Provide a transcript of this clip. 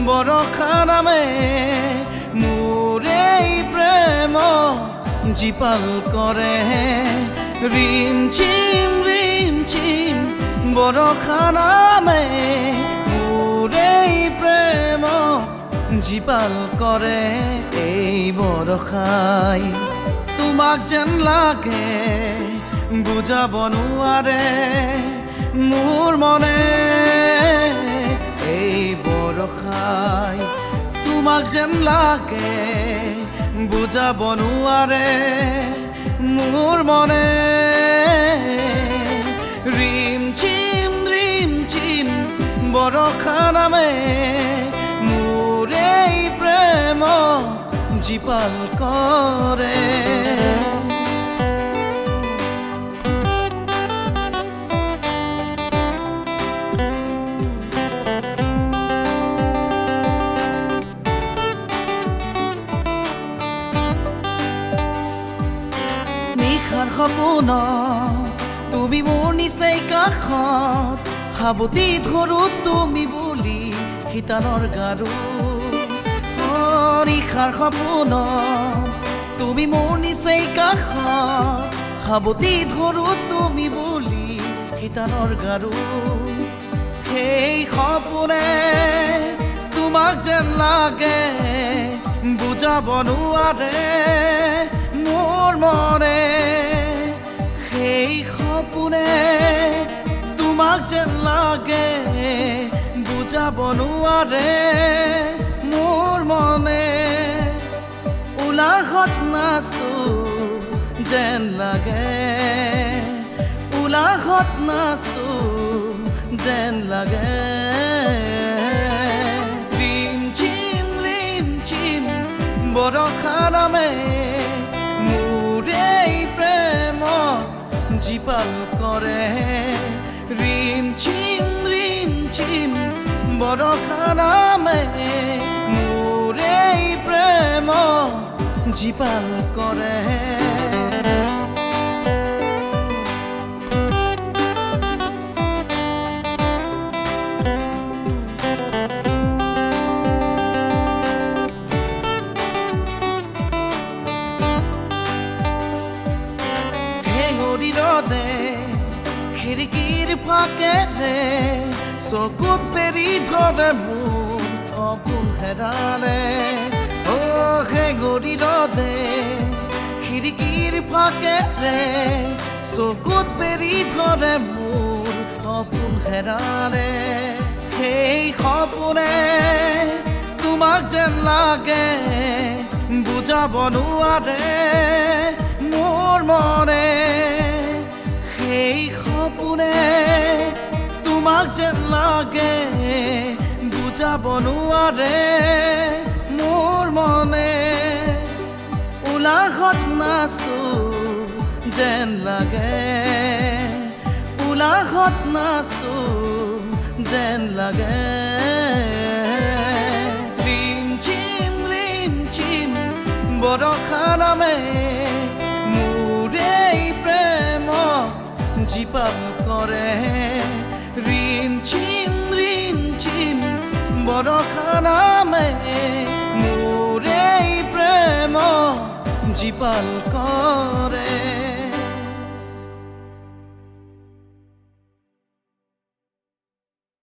বৰষা নামে মোৰ এই প্ৰেম জীপাল কৰে ৰিম ঝিম বৰষা নামে মোৰ এই প্ৰেম জীপাল কৰে এই বৰষাই তোমাক যেন লাগে বুজাব নোৱাৰে মোৰ মনে এই বৰষাই তোমাক যেন লাগে বুজাব নোৱাৰে মোৰ মনে ৰিম ঝিম বৰষা নামে মোৰ এই প্ৰেম জীপাল কৰে সপোন তুমি মোৰ নিচাই কাষত সাৱটি ধৰো তুমি বুলি শীতালৰ গাৰু নিশাৰ সপোন তুমি মোৰ নিচাই কাষত সাৱটি ধৰো তুমি বুলি শীতালৰ গাৰু সেই সপোনে তোমাক যেন লাগে বুজাব নোৱাৰে মোৰ মনে সেই সপোনে তোমাক যেন লাগে বুজাব নোৱাৰে মোৰ মনে উলাহত নাচো যেন লাগে উলাহত নাচো যেন লাগে ৰিম ঝিম বৰষা নামে মোৰ এই প্ৰেম জীপাল কৰে ৰিম ঝিম বৰষা নামে মোৰ এই প্ৰেম জীপাল কৰে খিৰিকীৰ ফাকেৰে চকুত পেৰি ধৰে মোৰ সপোন হেৰালে হেঙুৰি ৰ'দে খিৰিকীৰ ফাকেৰে চকুত পেৰি ধৰে মোৰ সপোন হেৰালে সেই সপোনে তোমাক যেন লাগে বুজাব নোৱাৰে মোৰ মনে সেই সপোনে তোমাক যেন লাগে বুজাব নোৱাৰে মোৰ মনে উলাহত নাচো যেন লাগে উলাহত নাচো যেন লাগে ৰিম ঝিম বৰষা নামে মোৰ এই প্ৰেম জীপাল কৰে ৰিম ঝিম বৰষা নামে মোৰ এই প্ৰেম জীপাল কৰে